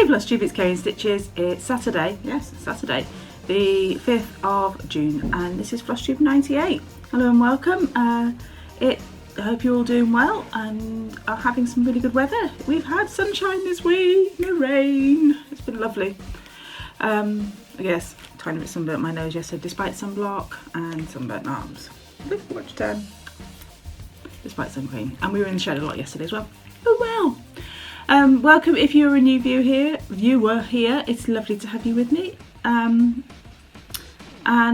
Hey Floss Tube, it's Kerry and Stitches. It's Saturday, yes, Saturday, the 5th of June, and this is Floss Tube 98. Hello and welcome. I hope you're all doing well and are having some really good weather. We've had sunshine this week, no rain. It's been lovely. Yes, tiny bit sunburnt my nose yesterday, despite sunblock and sunburnt arms. Watch turn. Despite sun cream, and we were in the shed a lot yesterday as well. Oh well. Welcome if you're a new viewer here. It's lovely to have you with me. And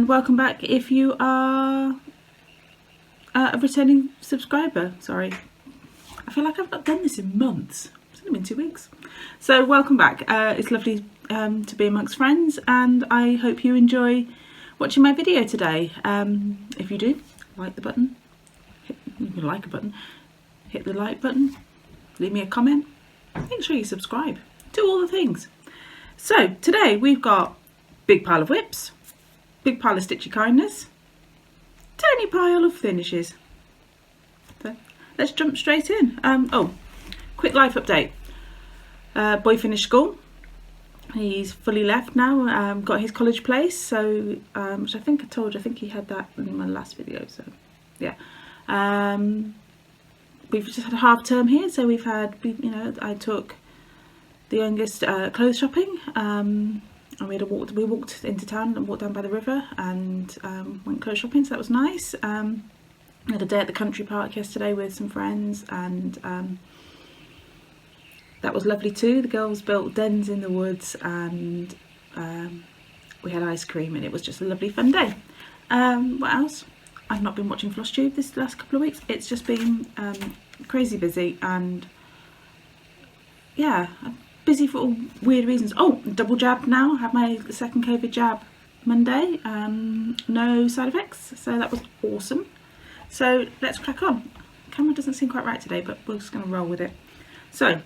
welcome back if you are a returning subscriber. Sorry, I feel like I've not done this in months. It's only been 2 weeks. So welcome back. It's lovely to be amongst friends, and I hope you enjoy watching my video today. If you do, like the button. You can like a button. Hit the like button. Leave me a comment. Make sure you subscribe. Do all the things. So today we've got big pile of whips, big pile of stitchy kindness, tiny pile of finishes. So let's jump straight in. Oh, quick life update. Boy finished school. He's fully left now. Got his college place. So which I think I think he had that in my last video. So yeah. We've just had a half term here, so we've had, you know, I took the youngest clothes shopping, and we walked into town and walked down by the river and went clothes shopping, so that was nice. I had a day at the country park yesterday with some friends, and that was lovely too. The girls built dens in the woods, and we had ice cream, and it was just a lovely fun day. What else? I've not been watching Floss Tube this last couple of weeks. It's just been crazy busy, and yeah, busy for all weird reasons. Oh, double jabbed now. I had my second COVID jab Monday. No side effects, so that was awesome. So let's crack on. Camera doesn't seem quite right today, but we're just going to roll with it. So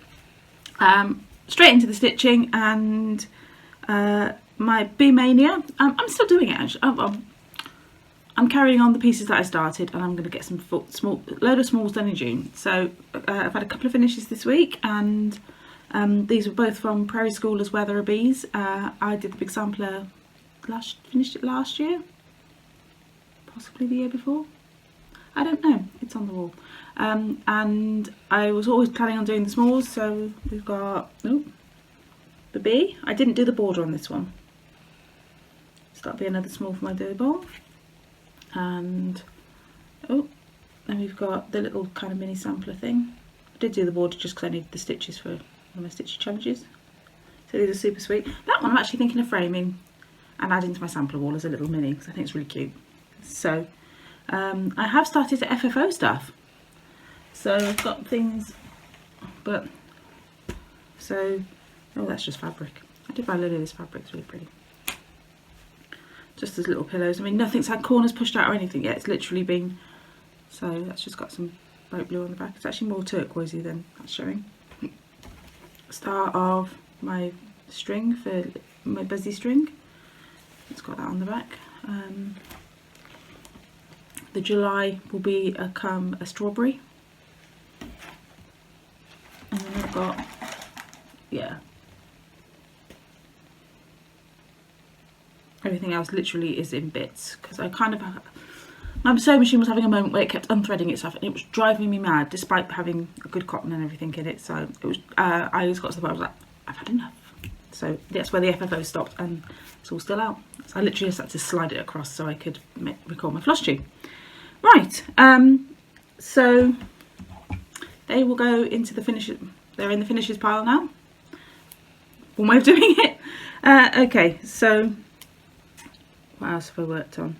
straight into the stitching and my Bee Mania. I'm still doing it actually. I'm carrying on the pieces that I started, and I'm going to get some load of smalls done in June. So I've had a couple of finishes this week, and these were both from Prairie School as well. There are bees. I did the big sampler, finished it last year, possibly the year before. I don't know. It's on the wall. And I was always planning on doing the smalls. So we've got the bee. I didn't do the border on this one. So that'll be another small for my dough bowl. And then we've got the little kind of mini sampler thing. I did do the border just because I needed the stitches for one of my stitchy challenges. So these are super sweet. That one I'm actually thinking of framing and adding to my sampler wall as a little mini because I think it's really cute. So I have started to FFO stuff. So I've got things, but so that's just fabric. I did buy a load of this fabric. It's really pretty. Just as little pillows. I mean, nothing's had corners pushed out or anything yet. It's literally been, so that's just got some bright blue on the back. It's actually more turquoisey than that's showing. Start of my string for my buzzy string. It's got that on the back. The July will become a strawberry. And then I've got, yeah. Everything else literally is in bits because I kind of, my sewing machine was having a moment where it kept unthreading itself and it was driving me mad despite having a good cotton and everything in it. So it was, I just got to the point where I was like, I've had enough. So that's where the FFO stopped, and it's all still out. So I literally just had to slide it across so I could record my floss tube. Right, so they will go into the finishes. They're in the finishes pile now. One way of doing it. Okay, so what else have I worked on?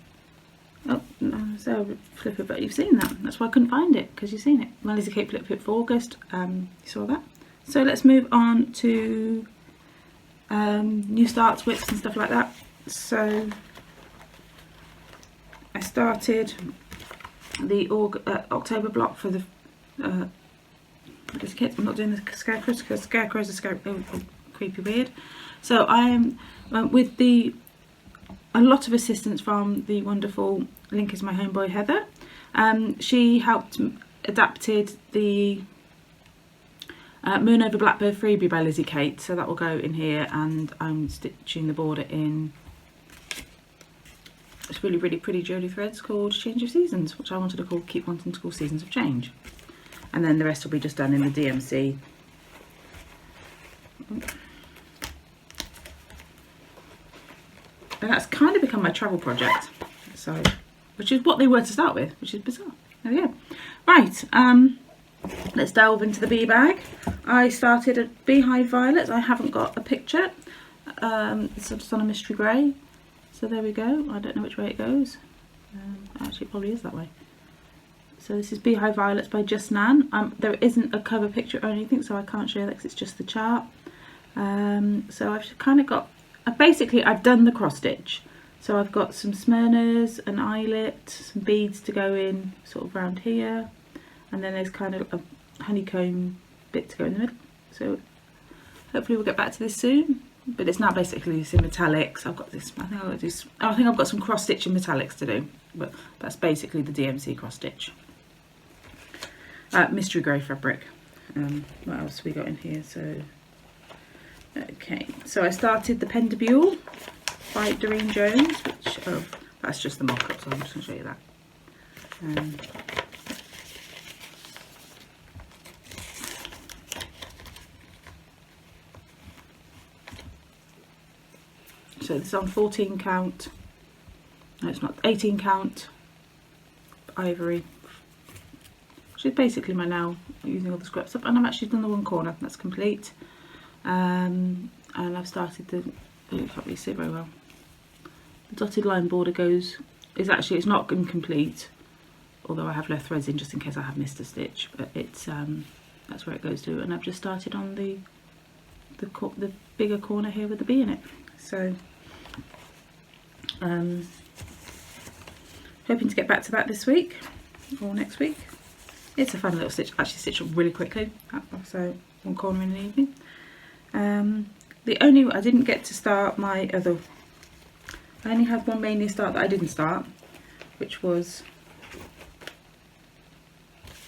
Oh, no, so flipper, but you've seen that. That's why I couldn't find it, because you've seen it. My Lizzie Cape flip for August. You saw that. So let's move on to new starts, whips and stuff like that. So I started the October block for the kit. I'm not doing the scarecrows because scarecrows are creepy weird. So I am with a lot of assistance from the wonderful Link is my homeboy Heather. She helped adapted the Moon Over Blackbird Freebie by Lizzie Kate, so that will go in here, and I'm stitching the border in it's really pretty jewellery threads called Change of Seasons, which I wanted to call Keep Wanting to Call Seasons of Change. And then the rest will be just done in the DMC. And that's kind of become my travel project, so which is what they were to start with, which is bizarre. There we go. Right, let's delve into the bee bag. I started at Beehive Violets. I haven't got a picture. It's just on a mystery grey. So there we go. I don't know which way it goes. Actually, it probably is that way. So this is Beehive Violets by Just Nan. There isn't a cover picture or anything, so I can't show that because it's just the chart. So I've kind of got, basically I've done the cross stitch. So I've got some Smyrnas, an eyelet, some beads to go in sort of around here. And then there's kind of a honeycomb bit to go in the middle. So hopefully we'll get back to this soon. But it's now basically this in metallics. I've got this, I think I've got some cross stitch in metallics to do. But that's basically the DMC cross stitch. Mystery grey fabric. What else have we got in here? So, okay. So I started the pendibule by Durene Jones, which, that's just the mock-up, so I'm just going to show you that. So this is on 14 count, no it's not, 18 count ivory, which is basically my now using all the scraps up, and I've actually done the one corner, that's complete. And I've started the, oh, you can't really see very well. The dotted line border goes, it's not incomplete, although I have left threads in just in case I have missed a stitch, but it's, that's where it goes to, and I've just started on the bigger corner here with the bee in it. So hoping to get back to that this week or next week. It's a fun little stitch, actually stitch it really quickly, so one corner in an evening. I didn't get to start my other, I only had one mainly start that I didn't start, which was,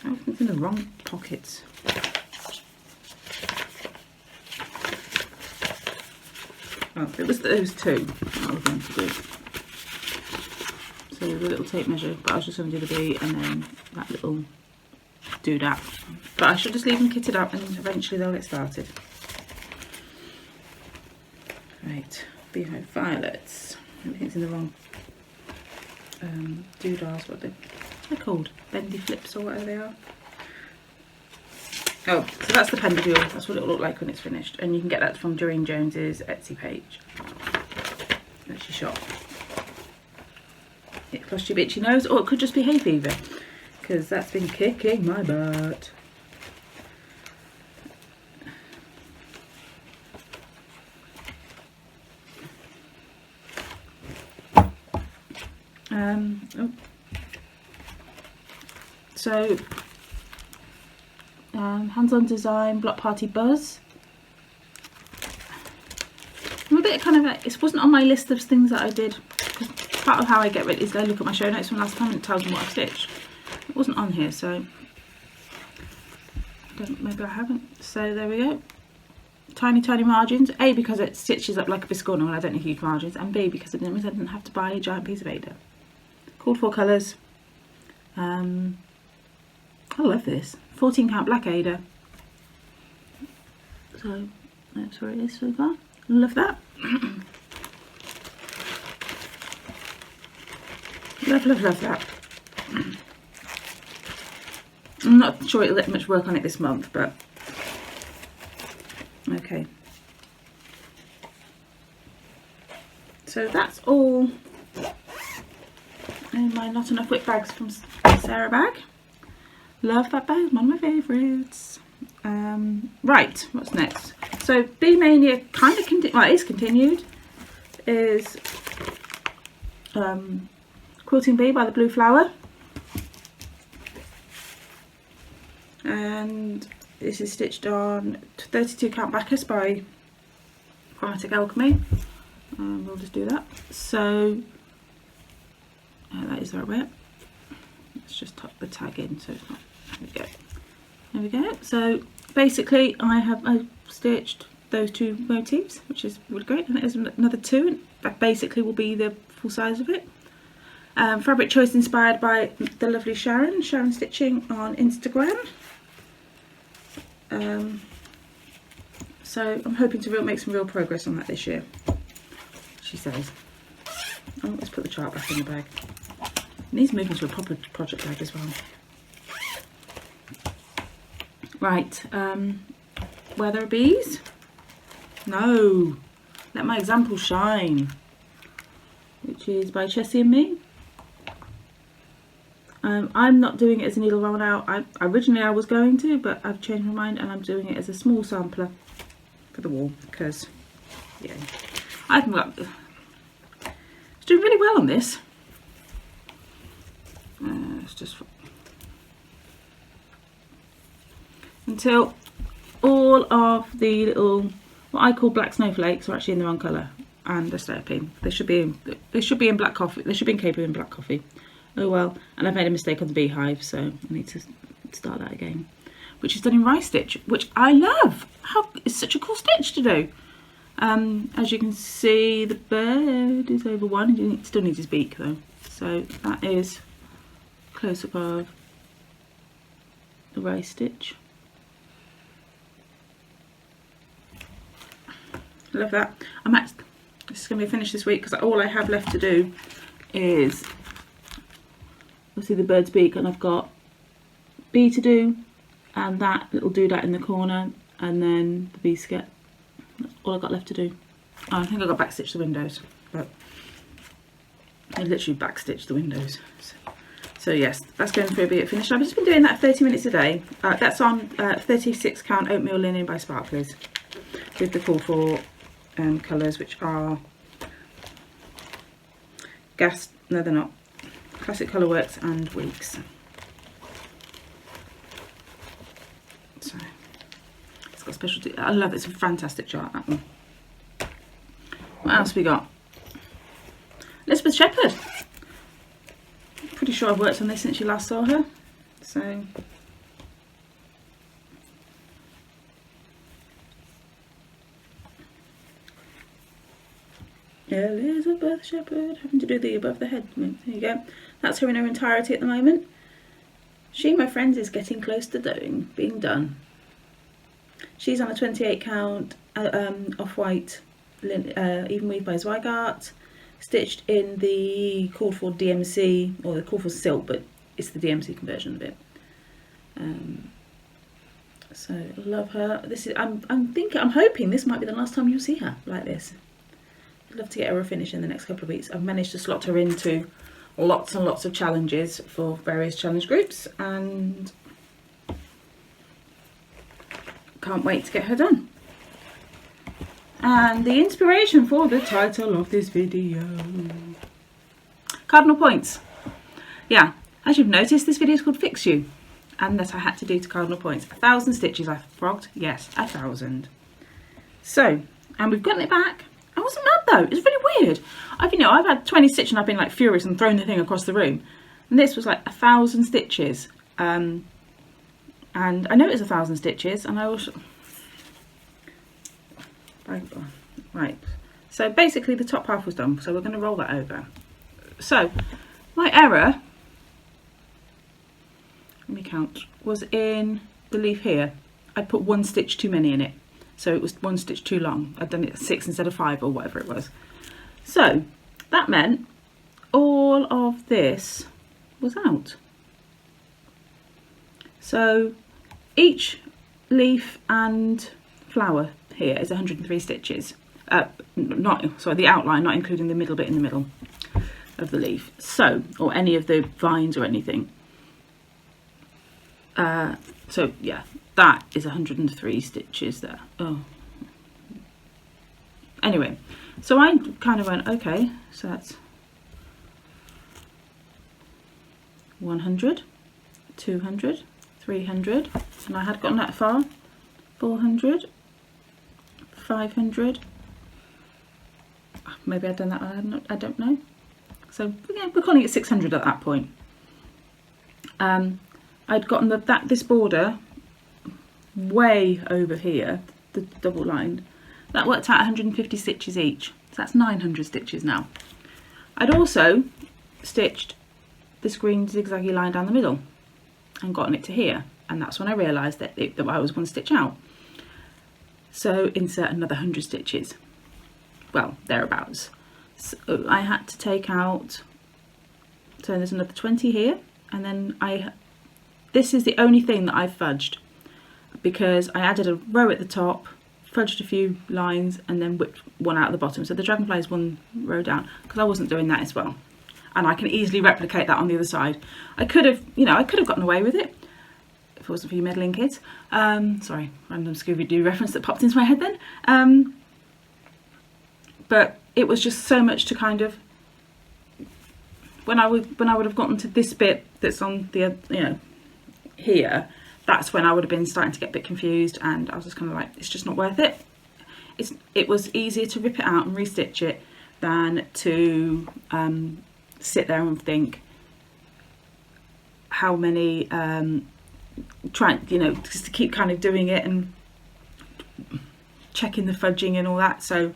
I think it's in the wrong pockets. Oh, those two that I was going to do. So the little tape measure, but I was just going to do the bee and then that little doodad. But I should just leave them kitted up and eventually they'll get started. Right, Beehive Violets. Everything's in the wrong doodads, what they're called? Bendy flips or whatever they are. Oh, so that's the pendibule. That's what it'll look like when it's finished. And you can get that from Durene Jones's Etsy page that she shot. It cost you a bitchy nose, or it could just be hay fever, because that's been kicking my butt. So hands-on design, block party buzz. I'm a bit kind of, it wasn't on my list of things that I did, because part of how I get ready is I look at my show notes from last time and it tells me what I've stitched. It wasn't on here, so maybe I haven't. So there we go. Tiny margins. A, because it stitches up like a biscorno and I don't need huge margins, and B, because it means I didn't have to buy a giant piece of Aida. Called for colours. I love this. 14 count Black Aida. So that's where it is so far. Love that. love that. I'm not sure it'll let much work on it this month, but okay. So that's all in my Not Enough Whip bags from Sarah bag. Love that bag, one of my favourites. Right, what's next? So Bee Mania kind of is continued. Is Quilting Bee by the Blue Flower. And this is stitched on 32 count Bacchus by Chromatic Alchemy. We'll just do that. So that is the right way. Let's just tuck the tag in so it's not, there we go. There we go. So basically I stitched those two motifs, which is really great, and there's another two. That basically will be the full size of it. Fabric choice inspired by the lovely Sharon Stitching on Instagram. So I'm hoping to make some real progress on that this year, she says. Oh, let's put the chart back in the bag. It needs moving to a proper project bag as well. Right, where there are bees? No, Let My Example Shine, which is by Chessie and Me. I'm not doing it as a needle roll now. Originally I was going to, but I've changed my mind and I'm doing it as a small sampler for the wall because, yeah, I've got. It's doing really well on this. It's just until all of the little, what I call black snowflakes, are actually in the wrong colour and they're sloping. They should be in black coffee. They should be in Caper in black coffee. Oh well, and I've made a mistake on the beehive, so I need to start that again. Which is done in rice stitch, which I love. It's such a cool stitch to do. As you can see, the bird is over one. He still needs his beak though. So that is close up of the rice stitch. Love that. This is going to be finished this week because all I have left to do is obviously the bird's beak, and I've got bee to do and that little doodah in the corner, and then the bee skirt. That's all I've got left to do. Oh, I think I've got backstitch the windows, but I literally backstitched the windows. So yes, that's going through a bit finished. I've just been doing that 30 minutes a day. That's on 36 count oatmeal linen by Sparklies with the call for colours, which are gas. No, they're not. Classic Colourworks and Weeks. So it's got specialty. I love it. It's a fantastic chart, that one. What else we got? Elizabeth Shepherd. Pretty sure I've worked on this since you last saw her. So Elizabeth Shepherd, having to do the above the head. There you go. That's her in her entirety at the moment. She, my friends, is getting close to being done. She's on a 28 count off-white evenweave by Zweigart, stitched in the called for DMC, or the called for silk, but it's the DMC conversion of it. So love her. This is. I'm hoping this might be the last time you'll see her like this. I'd love to get her a finish in the next couple of weeks. I've managed to slot her into lots and lots of challenges for various challenge groups, and can't wait to get her done. And the inspiration for the title of this video, Cardinal Points. Yeah, as you've noticed, this video is called Fix You, and that I had to do to Cardinal Points. 1,000 stitches I've frogged. Yes, 1,000. So, and we've gotten it back. I wasn't mad though. It's really weird. I've had 20 stitches and I've been like furious and thrown the thing across the room. And this was like 1,000 stitches. And I know it was 1,000 stitches, and I was right. So basically the top half was done. So we're going to roll that over. So my error, let me count, was in the leaf here. I put one stitch too many in it. So it was one stitch too long. I'd done it 6 instead of 5 or whatever it was. So that meant all of this was out. So each leaf and flower here is 103 stitches. The outline, not including the middle bit in the middle of the leaf. So, or any of the vines or anything. So yeah, that is 103 stitches there. Oh. Anyway, so I kind of went, okay, so that's 100, 200, 300, and I had gotten that far, 400, 500, maybe I'd done that, I don't know. So yeah, we're calling it 600 at that point. I'd gotten this border way over here, the double lined, that worked out 150 stitches each. So that's 900 stitches now. I'd also stitched this green zigzaggy line down the middle and gotten it to here, and that's when I realised that I was one stitch out. So insert another 100 stitches, well, thereabouts. So I had to take out, so there's another 20 here, and then this is the only thing that I've fudged, because I added a row at the top, fudged a few lines, and then whipped one out at the bottom. So the dragonfly is one row down, because I wasn't doing that as well. And I can easily replicate that on the other side. I could have, you know, I could have gotten away with it if it wasn't for you meddling kids. Sorry, random Scooby-Doo reference that popped into my head then. But it was just so much to kind of, when I would have gotten to this bit that's on the, you know, here, that's when I would have been starting to get a bit confused, and I was just kind of like, it's just not worth it. It was easier to rip it out and restitch it than to sit there and think how many, trying, you know, just to keep kind of doing it and checking the fudging and all that. So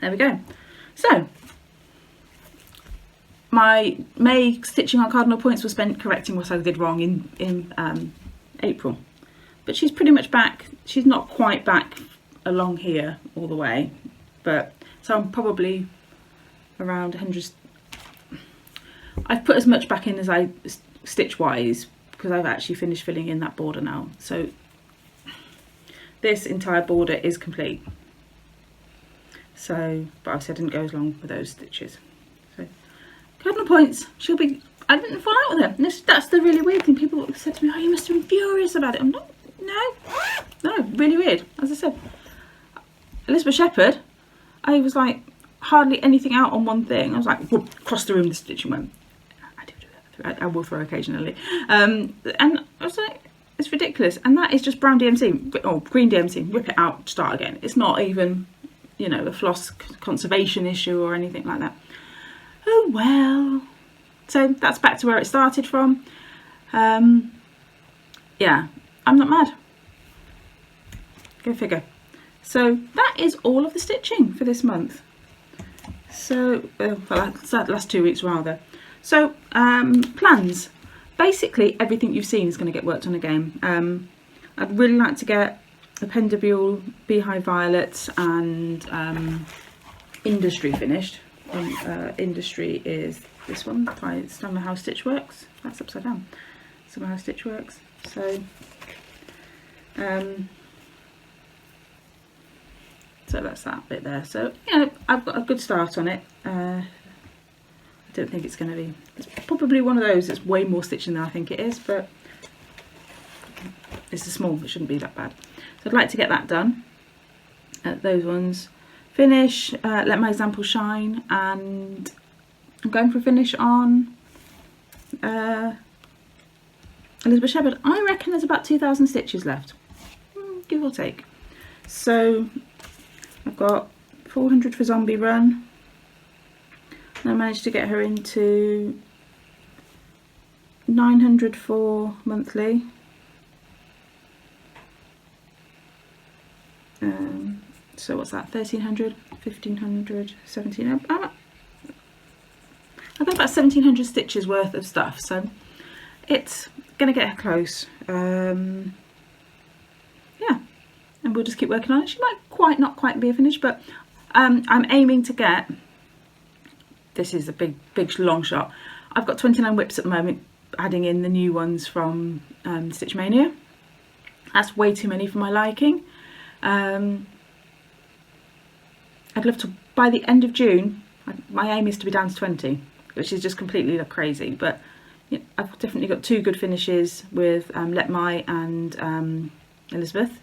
there we go. So my May stitching on Cardinal Points was spent correcting what I did wrong in April, but she's pretty much back. She's not quite back along here all the way, but so I'm probably around 100. I've put as much back in as I stitch wise, because I've actually finished filling in that border now. So this entire border is complete. So, but obviously I didn't go as long with those stitches. So Cardinal Points, she'll be, I didn't fall out with her. And that's the really weird thing. People said to me, oh, you must have been furious about it. I'm not, no, really weird. As I said, Elizabeth Shepherd, I was like, hardly anything out on one thing. I was like, whoop, across the room the stitching went. I do that. I will throw occasionally. And I was like, it's ridiculous. And that is just brown DMC, or green DMC, rip it out, start again. It's not even, you know, a floss conservation issue or anything like that. Oh well. So that's back to where it started from. Yeah, I'm not mad. Go figure. So that is all of the stitching for this month. So, well, last 2 weeks rather. So, plans. Basically, everything you've seen is going to get worked on again. I'd really like to get the pendibule, Beehive Violets, and Industry finished. Industry is this one by Summer How Stitch Works. That's upside down. Summer How Stitch Works. So, so that's that bit there. So, you know, I've got a good start on it. I don't think it's going to be, it's probably one of those that's way more stitching than I think it is, but it's a small, it shouldn't be that bad. So I'd like to get that done. Those ones finish, let my example shine, and I'm going for a finish on Elizabeth Shepherd. I reckon there's about 2,000 stitches left, give or take. So I've got 400 for Zombie Run, and I managed to get her into 900 for monthly. So what's that, 1,300, 1,500, 1,700, I've got about 1,700 stitches worth of stuff, so it's gonna get her close. Yeah, and we'll just keep working on it. She might not quite be a finish, but I'm aiming to get, this is a big long shot, I've got 29 whips at the moment, adding in the new ones from Stitch Mania. That's way too many for my liking. I'd love to, by the end of June, my aim is to be down to 20, which is just completely crazy, but you know, I've definitely got 2 good finishes with Let My and Elizabeth.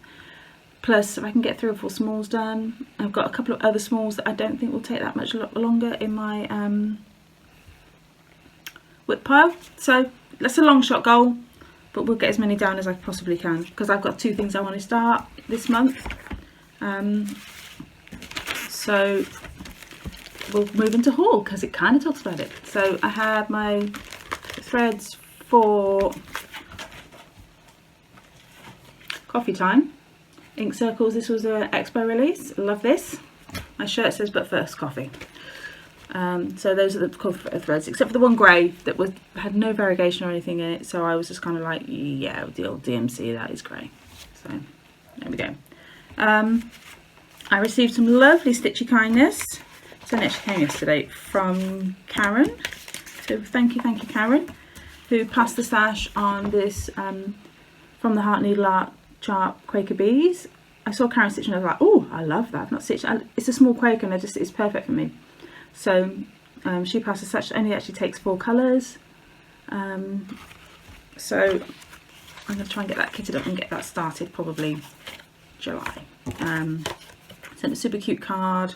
Plus, if I can get 3 or 4 smalls done, I've got a couple of other smalls that I don't think will take that much longer in my whip pile. So that's a long shot goal, but we'll get as many down as I possibly can, because I've got 2 things I want to start this month. So we'll move into haul, because it kind of talks about it. So I have my threads for Coffee Time. Ink Circles, this was an expo release. Love this. My shirt says, but first coffee. So those are the coffee threads, except for the one grey that had no variegation or anything in it. So I was just kind of like, yeah, the old DMC, that is grey. So there we go. I received some lovely Stitchy Kindness. So it actually came yesterday from Karen. So thank you Karen, who passed the stash on this from the Heart Needle Art chart Quaker Bees. I saw Karen stitching and I was like, oh, I love that. I've not stitched. It's a small Quaker and it's perfect for me. So she passed the stash. It only actually takes 4 colours. So I'm going to try and get that kitted up and get that started probably July. Sent a super cute card.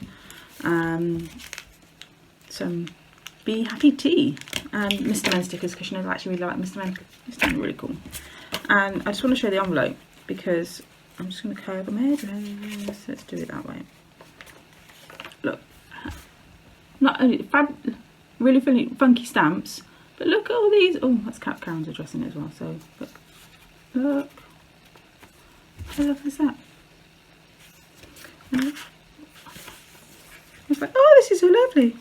Some Be Happy Tea and Mr. Men stickers, because she knows I actually really like Mr. Men. It's really cool. And I just want to show the envelope because I'm just going to curve my address. Let's do it that way. Look, not only really funky stamps, but look at all these. Oh, that's Karen's address in it as well. So look, how lovely is that? I was like, oh, this is so lovely.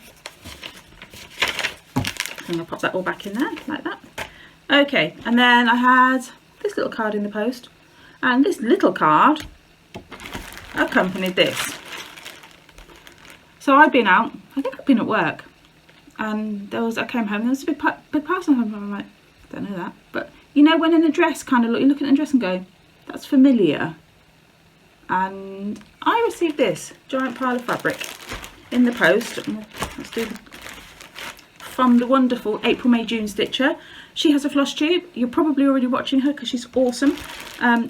I'm going to pop that all back in there like that. Okay, and then I had this little card in the post, and this little card accompanied this. So I'd been out, I think I'd been at work, and I came home and there was a big parcel home. I'm like, I don't know that, but you know when an address kind of you look at an address and go, that's familiar. And I received this giant pile of fabric in the post. Let's do from the wonderful April May June Stitcher. She has a floss tube. You're probably already watching her because she's awesome.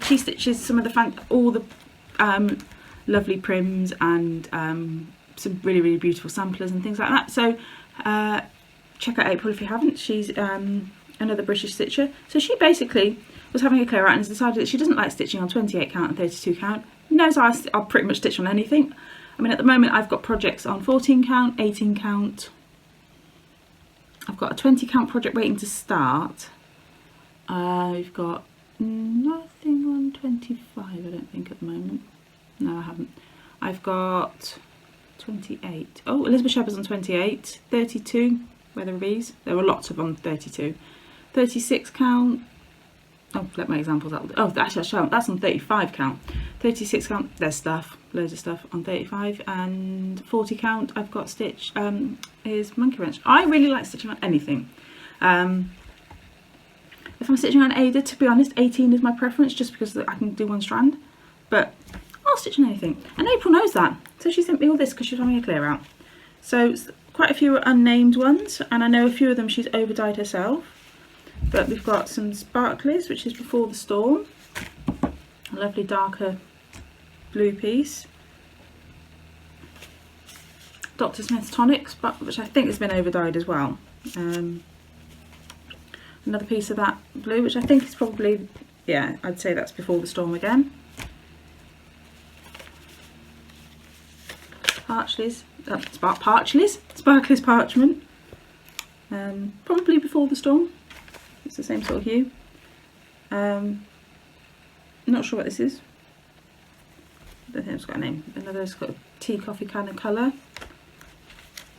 She stitches some of all the lovely prims and some really beautiful samplers and things like that. So check out April if you haven't. She's another British stitcher. So she basically was having a clear out and has decided that she doesn't like stitching on 28 count and 32 count. Knows I'll pretty much stitch on anything. I mean, at the moment I've got projects on 14 count, 18 count. I've got a 20 count project waiting to start. I've got nothing on 25, I don't think, at the moment. No, I haven't. I've got 28. Oh, Elizabeth Shepherd's on 28. 32, Weather Bees. There were lots of on 32. 36 count. Oh, let my examples out. Oh, actually, I shan't. That's on 35 count. 36 count, there's stuff, loads of stuff on 35, and 40 count I've got stitch is Monkey Wrench. I really like stitching on anything. If I'm stitching on Aida, to be honest, 18 is my preference just because I can do one strand, but I'll stitch on anything. And April knows that, so she sent me all this because she's having a clear out. So quite a few are unnamed ones, and I know a few of them she's over dyed herself. But we've got some Sparklies, which is Before the Storm, a lovely darker blue piece. Dr. Smith's Tonics, which I think has been over dyed as well. Another piece of that blue, which I think is probably, yeah, I'd say that's Before the Storm again. Sparklies Parchment, probably Before the Storm. It's the same sort of hue. Not sure what this is. I don't think it's got a name. Another's got a tea coffee kind of colour.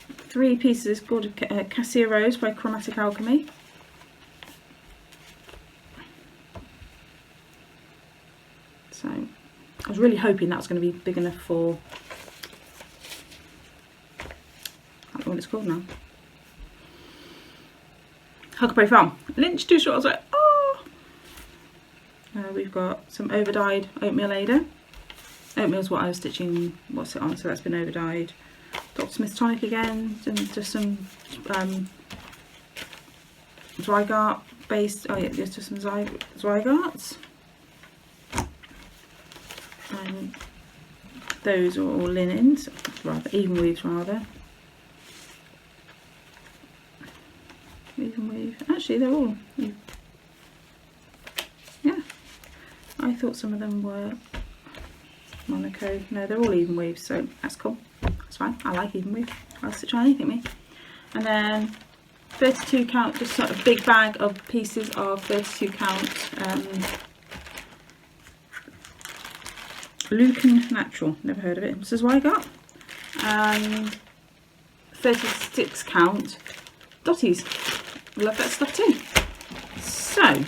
3 pieces called Cassia Rose by Chromatic Alchemy. So I was really hoping that was going to be big enough for, I don't know what it's called now. Huckleberry Farm. Lynch too short. I was like, oh. We've got some over dyed Oatmeal Aida. Oatmeal's what I was stitching. What's it on? So that's been over dyed. Dr. Smith's Tonic again. And just some Zweigart based. Oh yeah, just some Zweigarts. And those are all linens, rather even weaves rather. Even weave. Actually, they're all. Yeah, I thought some of them were Monaco. No, they're all even weaves, so that's cool. That's fine. I like even weave. I'll stitch on anything, me. And then 32 count, just sort of big bag of pieces of 32 count Lucan Natural, never heard of it. This is what I got. And 36 count dotties. Love that stuff too. So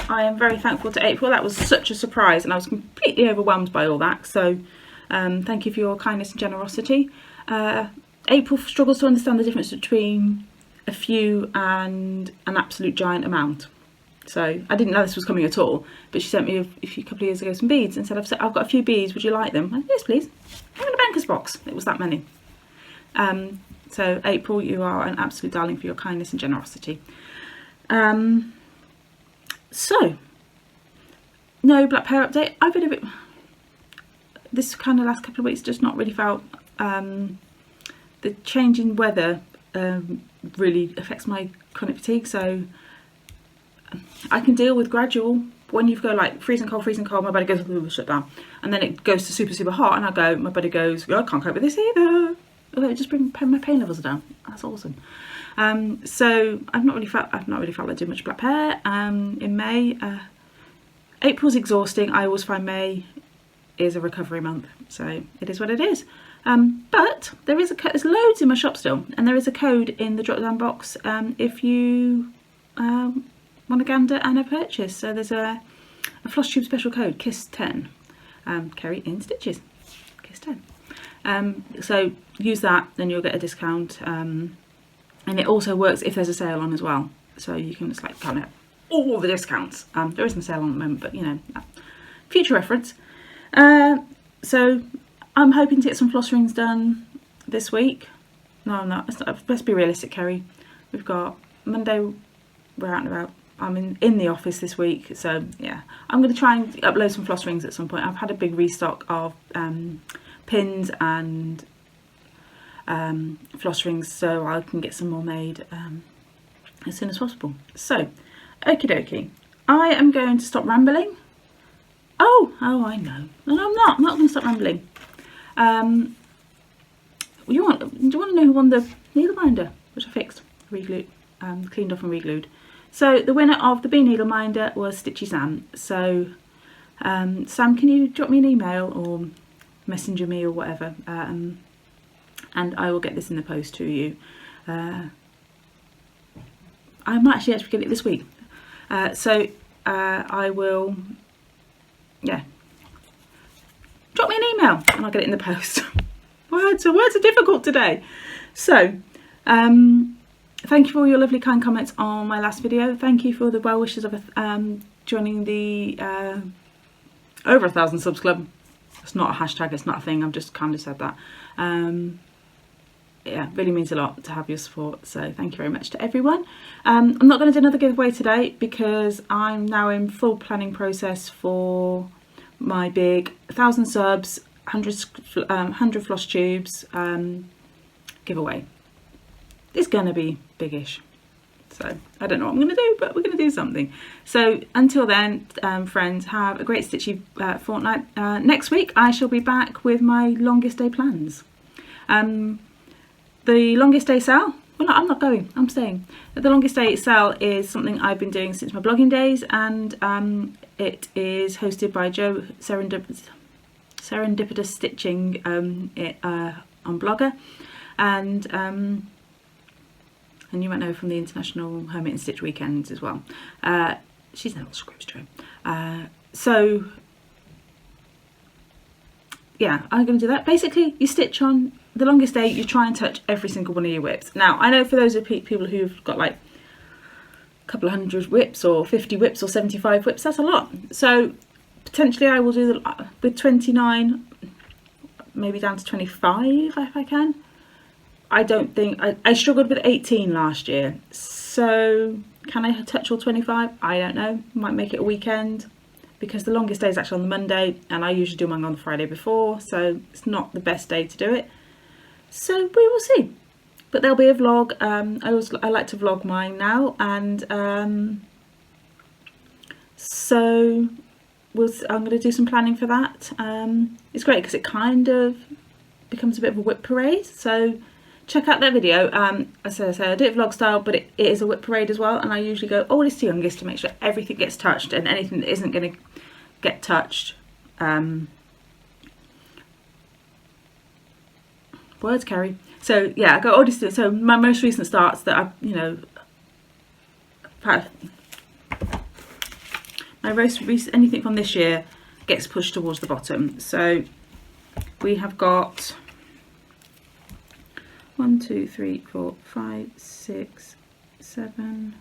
I am very thankful to April. That was such a surprise and I was completely overwhelmed by all that. So thank you for your kindness and generosity. April struggles to understand the difference between a few and an absolute giant amount. So I didn't know this was coming at all, but she sent me a couple of years ago some beads and said, I've got a few beads, would you like them? I said, yes please. I'm in a Bacchus box. It was that many. So April, you are an absolute darling for your kindness and generosity. So no Black Pear update. I've been a bit, this kind of last couple of weeks just not really felt, the change in weather really affects my chronic fatigue, so I can deal with gradual. When you go like freezing cold, my body goes shut down, and then it goes to super hot, and my body goes, oh, I can't cope with this either. Although it just brings my pain levels down. That's awesome. So I've not really felt like doing much Black Pear. In May, April's exhausting. I always find May is a recovery month, so it is what it is. But there is there's loads in my shop still, and there is a code in the drop down box if you want a gander and a purchase. So there's a floss tube special code, KISS10, Kerry in stitches, KISS10. So use that, then you'll get a discount, and it also works if there's a sale on as well. So you can just like count out all the discounts. There isn't a sale on at the moment, but you know, future reference. So I'm hoping to get some floss rings done this week. No, I'm not. Let's be realistic, Kerry. We've got Monday, we're out and about. I'm in the office this week, so yeah. I'm going to try and upload some floss rings at some point. I've had a big restock of pins and floss rings, so I can get some more made as soon as possible. So, okie dokie. I am going to stop rambling. Oh, I know. No, I'm not going to stop rambling. Do you want to know who won the needle minder, which I fixed, cleaned off and re-glued? So the winner of the bee needle minder was Stitchy Sam. So Sam, can you drop me an email or messenger me or whatever, and I will get this in the post to you. I might actually get it this week. I will, yeah. Drop me an email and I'll get it in the post. Words are difficult today. So, thank you for all your lovely kind comments on my last video. Thank you for the well wishes of joining the over 1,000 subs club. It's not a hashtag, it's not a thing, I've just kind of said that. Yeah, really means a lot to have your support, so thank you very much to everyone. I'm not going to do another giveaway today because I'm now in full planning process for my big 1,000 subs, 100 floss tubes giveaway. It's gonna be biggish, so I don't know what I'm gonna do, but we're gonna do something. So until then, friends, have a great stitchy fortnight. Next week I shall be back with my longest day plans. The longest day sale, well, no, I'm not going, I'm staying. The longest day sale is something I've been doing since my blogging days, and it is hosted by Joe Serendipitous Stitching on Blogger, and you might know from the International Hermit and Stitch Weekends as well. She's an old scripts Joe. So yeah, I'm going to do that. Basically, you stitch on the longest day, you try and touch every single one of your whips. Now, I know for those of people who've got like a couple of 100 whips or 50 whips or 75 whips, that's a lot. So potentially I will do with 29, maybe down to 25 if I can. I don't think, I struggled with 18 last year. So can I touch all 25? I don't know, might make it a weekend, because the longest day is actually on the Monday and I usually do mine on the Friday before, so it's not the best day to do it. So we will see, but there'll be a vlog. I like to vlog mine now, and so I'm going to do some planning for that. It's great because it kind of becomes a bit of a whip parade, so check out that video. As I say, I do it vlog style, but it is a whip parade as well, and I usually go oldest to youngest to make sure everything gets touched, and anything that isn't going to get touched. Words carry. So yeah, I got all this. So my most recent starts that I've, you know, my most recent, anything from this year gets pushed towards the bottom. So we have got 1, 2, 3, 4, 5, 6, 7,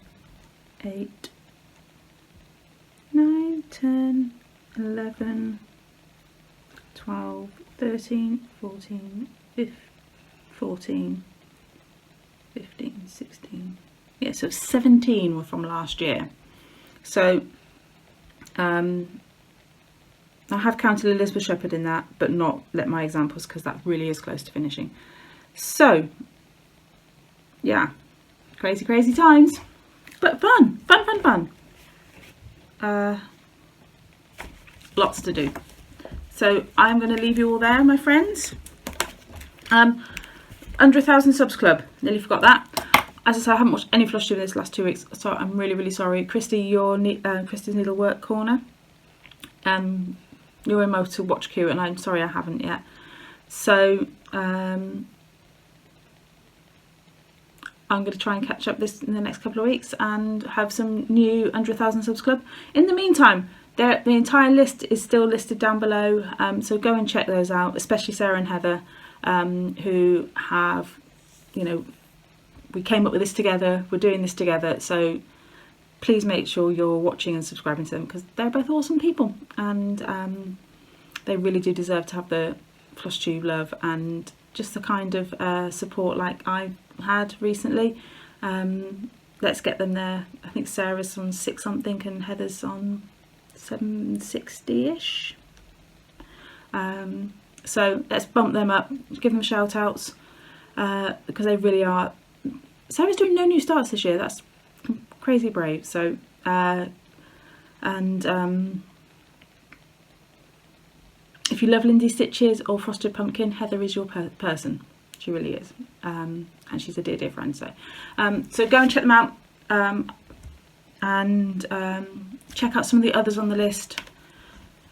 8, 9, 10, 11, 12, 13, 14, 15, 16. Yeah, so 17 were from last year. So I have counted Elizabeth Shepherd in that, but not Let My Examples, because that really is close to finishing. So yeah, crazy times, but fun. Lots to do. So I'm going to leave you all there, my friends. Under 1,000 subs club, nearly forgot that. As I said, I haven't watched any floss tube this last 2 weeks, so I'm really sorry. Christy, your Christy's Needlework Corner, you're in my to watch queue, and I'm sorry I haven't yet. So I'm going to try and catch up this in the next couple of weeks and have some new Under 1,000 subs club. In the meantime, the entire list is still listed down below, so go and check those out, especially Sarah and Heather, who have, you know, we came up with this together, we're doing this together, so please make sure you're watching and subscribing to them, because they're both awesome people, and they really do deserve to have the floss tube love and just the kind of support like I had recently. Let's get them there. I think Sarah's on 6 something and Heather's on 760-ish. So let's bump them up, give them shout outs, because they really are. Sarah's doing no new starts this year, that's crazy brave. So if you love Lindy Stitches or Frosted Pumpkin, Heather is your person. She really is, and she's a dear friend. So so go and check them out, and check out some of the others on the list.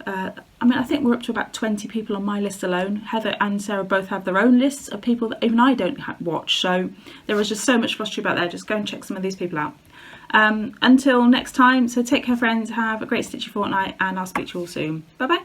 I mean, I think we're up to about 20 people on my list alone. Heather and Sarah both have their own lists of people that even I don't watch. So there is just so much floss tube out there. Just go and check some of these people out. Until next time, so take care, friends. Have a great stitchy fortnight, and I'll speak to you all soon. Bye bye.